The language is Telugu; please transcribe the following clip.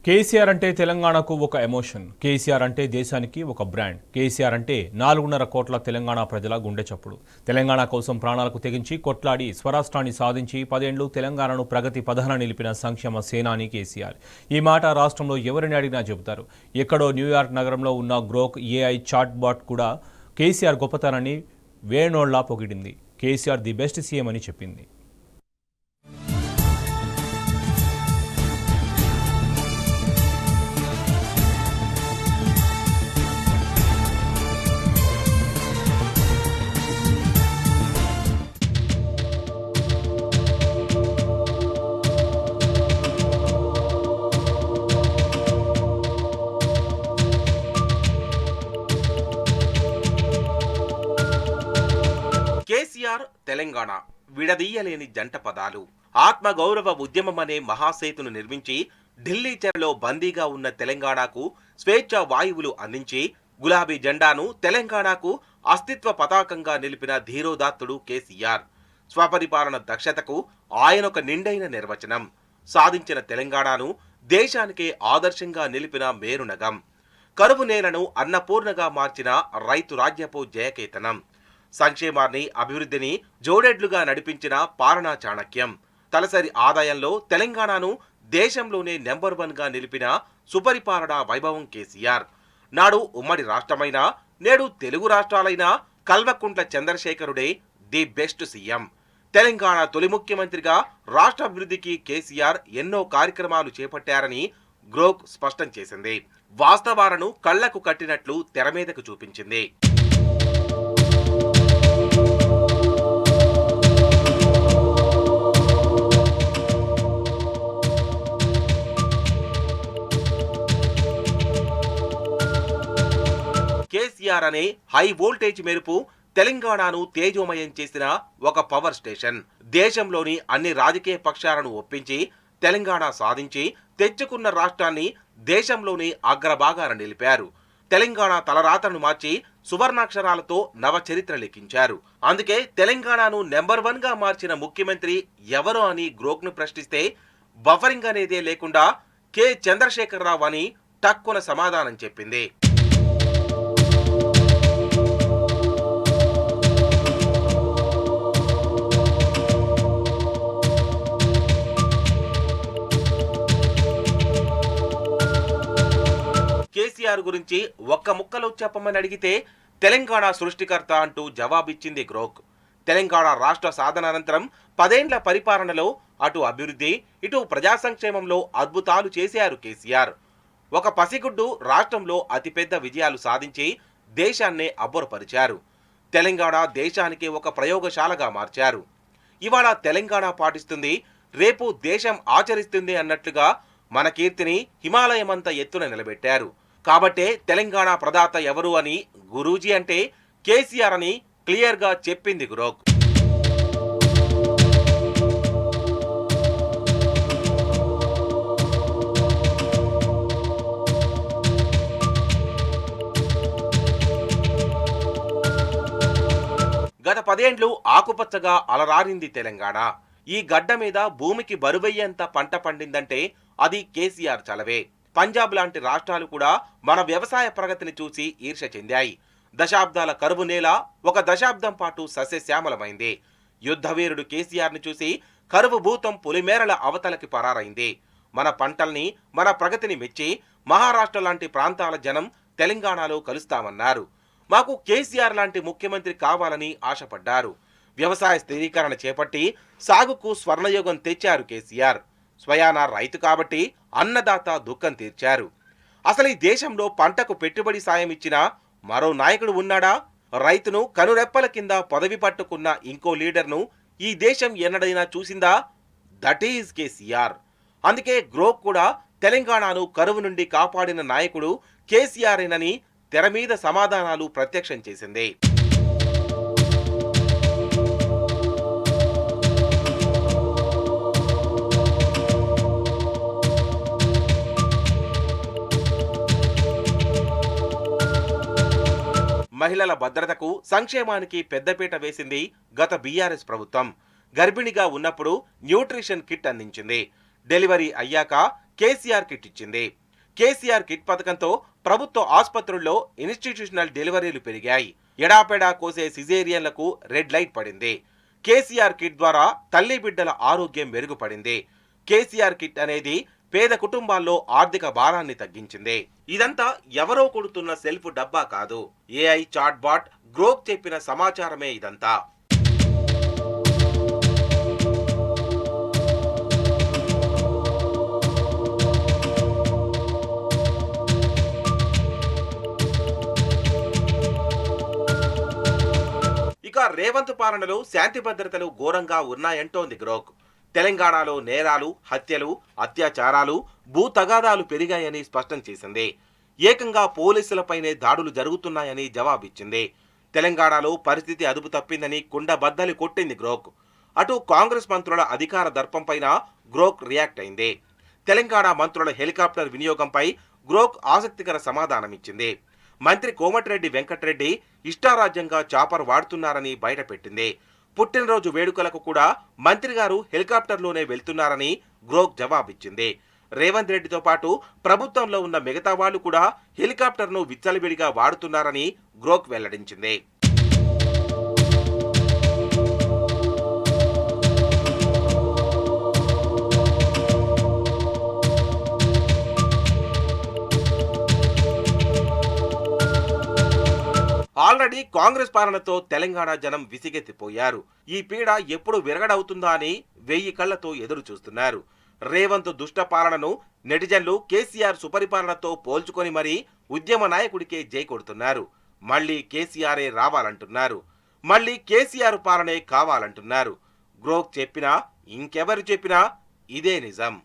కేసీఆర్ అంటే తెలంగాణకు ఒక ఎమోషన్. కేసీఆర్ అంటే దేశానికి ఒక బ్రాండ్. కేసీఆర్ అంటే 4.5 కోట్ల తెలంగాణ ప్రజల గుండె చప్పుడు. తెలంగాణ కోసం ప్రాణాలకు తెగించి కొట్లాడి స్వరాష్ట్రాన్ని సాధించి 10 ఏళ్లు తెలంగాణను ప్రగతి పథాన నిలిపిన సంక్షేమ సేనాని కేసీఆర్. ఈ మాట రాష్ట్రంలో ఎవరిని అడిగినా చెబుతారు. ఎక్కడో న్యూయార్క్ నగరంలో ఉన్న గ్రోక్ ఏఐ చాట్ బాట్ కూడా కేసీఆర్ గొప్పతనాన్ని వేణోళ్లా పొగిడింది. కేసీఆర్ ది బెస్ట్ సీఎం అని చెప్పింది. కేసీఆర్ తెలంగాణ విడదీయలేని జంట పదాలు. ఆత్మగౌరవ ఉద్యమం అనే మహాసేతును నిర్మించి ఢిల్లీ చెరలో బందీగా ఉన్న తెలంగాణకు స్వేచ్ఛ వాయువులు అందించి గులాబీ జెండాను తెలంగాణకు అస్తిత్వ పతాకంగా నిలిపిన ధీరోదాత్తుడు కేసీఆర్. స్వపరిపాలన దక్షతకు ఆయనొక నిండైన నిర్వచనం. సాధించిన తెలంగాణను దేశానికే ఆదర్శంగా నిలిపిన మేరునగం. కరువు నేలను అన్నపూర్ణగా మార్చిన రైతు రాజ్యపు జయకేతనం. సంక్షేమాన్ని అభివృద్ధిని జోడెడ్లుగా నడిపించిన పాలనా చాణక్యం. తలసరి ఆదాయంలో తెలంగాణను దేశంలోనే నెంబర్ 1 గా నిలిపిన సుపరిపాలనా వైభవం కేసీఆర్. నాడు ఉమ్మడి రాష్ట్రమైన నేడు తెలుగు రాష్ట్రాలైన కల్వకుంట్ల చంద్రశేఖరుడే ది బెస్ట్ సీఎం. తెలంగాణ తొలి ముఖ్యమంత్రిగా రాష్ట్ర అభివృద్ధికి కేసీఆర్ ఎన్నో కార్యక్రమాలు చేపట్టారని గ్రోక్ స్పష్టం చేసింది. వాస్తవాలను కళ్లకు కట్టినట్లు తెరమీదకు చూపించింది. కేసీఆర్ అనే హై వోల్టేజ్ మెరుపు తెలంగాణను తేజోమయం చేసిన ఒక పవర్ స్టేషన్. దేశంలోని అన్ని రాజకీయ పక్షాలను ఒప్పించి తెలంగాణ సాధించి తెచ్చుకున్న రాష్ట్రాన్ని దేశంలోని అగ్రభాగాన నిలిపారు. తెలంగాణ తలరాతను మార్చి సువర్ణాక్షరాలతో నవ చరిత్ర లిఖించారు. అందుకే తెలంగాణను నెంబర్ 1 గా మార్చిన ముఖ్యమంత్రి ఎవరో అని గ్రోక్ను ప్రశ్నిస్తే బఫరింగ్ అనేదే లేకుండా కె చంద్రశేఖరరావు అని టక్కున సమాధానం చెప్పింది. కేసీఆర్ గురించి ఒక్క ముక్కలో చెప్పమని అడిగితే తెలంగాణ సృష్టికర్త అంటూ జవాబిచ్చింది గ్రోక్. తెలంగాణ రాష్ట్ర సాధన అనంతరం 10 ఏళ్ల పరిపాలనలో అటు అభివృద్ధి ఇటు ప్రజా సంక్షేమంలో అద్భుతాలు చేశారు కేసీఆర్. ఒక పసిగుడ్డు రాష్ట్రంలో అతిపెద్ద విజయాలు సాధించి దేశాన్నే అబ్బురపరిచారు. తెలంగాణ దేశానికి ఒక ప్రయోగశాలగా మార్చారు. ఇవాళ తెలంగాణ పాటిస్తుంది, రేపు దేశం ఆచరిస్తుంది అన్నట్లుగా మన కీర్తిని హిమాలయమంత ఎత్తున నిలబెట్టారు. కాబట్టే తెలంగాణ ప్రదాత ఎవరు అని గురూజీ అంటే కేసీఆర్ అని క్లియర్గా చెప్పింది గ్రోక్. గత 10 ఏళ్లు ఆకుపచ్చగా అలరారింది తెలంగాణ. ఈ గడ్డ మీద భూమికి బరువయ్యేంత పంట పండిందంటే అది కేసీఆర్ చలవే. పంజాబ్ లాంటి రాష్ట్రాలు కూడా మన వ్యవసాయ ప్రగతిని చూసి ఈర్ష్య చెందాయి. దశాబ్దాల కరువు నేల ఒక దశాబ్దం పాటు సస్యశ్యామలమైంది. యుద్ధవీరుడు కేసీఆర్ని చూసి కరువు భూతం పులిమేరల అవతలకి పరారైంది. మన పంటల్ని మన ప్రగతిని మెచ్చి మహారాష్ట్ర లాంటి ప్రాంతాల జనం తెలంగాణలో కలుస్తామన్నారు. మాకు కేసీఆర్ లాంటి ముఖ్యమంత్రి కావాలని ఆశపడ్డారు. వ్యవసాయ స్థిరీకరణ చేపట్టి సాగుకు స్వర్ణయుగం తెచ్చారు కేసీఆర్. స్వయానా రైతు కాబట్టి అన్నదాత దుఃఖం తీర్చారు. అసలు ఈ దేశంలో పంటకు పెట్టుబడి సాయం ఇచ్చిన మరో నాయకుడు ఉన్నాడా? రైతును కనురెప్పల కింద పదవి పట్టుకున్న ఇంకో లీడర్ను ఈ దేశం ఎన్నడైనా చూసిందా? That is KCR. అందుకే గ్రోక్ కూడా తెలంగాణను కరువు నుండి కాపాడిన నాయకుడు కేసీఆర్ఏనని తెర మీద సమాధానాలు ప్రత్యక్షం చేసింది. మహిళల భద్రతకు సంక్షేమానికి పెద్దపీట వేసింది గత బీఆర్ఎస్ ప్రభుత్వం. గర్భిణిగా ఉన్నప్పుడు న్యూట్రిషన్ కిట్ అందించింది. డెలివరీ అయ్యాక కేసీఆర్ కిట్ ఇచ్చింది. కేసీఆర్ కిట్ పథకంతో ప్రభుత్వ ఆసుపత్రుల్లో ఇన్స్టిట్యూషనల్ డెలివరీలు పెరిగాయి. ఎడాపెడా కోసే సిజేరియన్లకు రెడ్ లైట్ పడింది. కేసీఆర్ కిట్ ద్వారా తల్లి బిడ్డల ఆరోగ్యం మెరుగుపడింది. కేసీఆర్ కిట్ అనేది పేద కుటుంబాల్లో ఆర్థిక భారాన్ని తగ్గించింది. ఇదంతా ఎవరో కొడుతున్న సెల్ఫ్ డబ్బా కాదు, ఏఐ చాట్ బాట్ గ్రోక్ చెప్పిన సమాచారమే ఇదంతా. ఇక రేవంత్ పాలనలో శాంతి భద్రతలు ఘోరంగా ఉన్నాయంటోంది గ్రోక్. తెలంగాణలో నేరాలు, హత్యలు, అత్యాచారాలు, భూ తగాదాలు పెరిగాయని స్పష్టం చేసింది. ఏకంగా పోలీసులపైనే దాడులు జరుగుతున్నాయని జవాబిచ్చింది. తెలంగాణలో పరిస్థితి అదుపు తప్పిందని కుండబద్దలు కొట్టింది గ్రోక్. అటు కాంగ్రెస్ మంత్రుల అధికార దర్పంపైన గ్రోక్ రియాక్ట్ అయింది. తెలంగాణ మంత్రుల హెలికాప్టర్ వినియోగంపై గ్రోక్ ఆసక్తికర సమాధానమిచ్చింది. మంత్రి కోమటిరెడ్డి వెంకటరెడ్డి ఇష్టారాజ్యంగా చాపర్ వాడుతున్నారని బయటపెట్టింది. పుట్టినరోజు వేడుకలకు కూడా మంత్రి గారు హెలికాప్టర్లోనే వెళ్తున్నారని గ్రోక్ జవాబిచ్చింది. రేవంత్ రెడ్డితో పాటు ప్రభుత్వంలో ఉన్న మిగతా వాళ్లు కూడా హెలికాప్టర్ను విచ్చలవిడిగా వాడుతున్నారని గ్రోక్ వెల్లడించింది. ఆల్రెడీ కాంగ్రెస్ పాలనతో తెలంగాణ జనం విసిగెత్తిపోయారు. ఈ పీడ ఎప్పుడు విరగడవుతుందా అని 1000 కళ్లతో ఎదురు చూస్తున్నారు. రేవంత్ దుష్ట పాలనను నెటిజన్లు కేసీఆర్ సుపరిపాలనతో పోల్చుకొని మరీ ఉద్యమ నాయకుడికే జై కొడుతున్నారు. మళ్లీ కేసీఆరే రావాలంటున్నారు. మళ్లీ కేసీఆర్ పాలనే కావాలంటున్నారు. గ్రోక్ చెప్పినా ఇంకెవరు చెప్పినా ఇదే నిజం.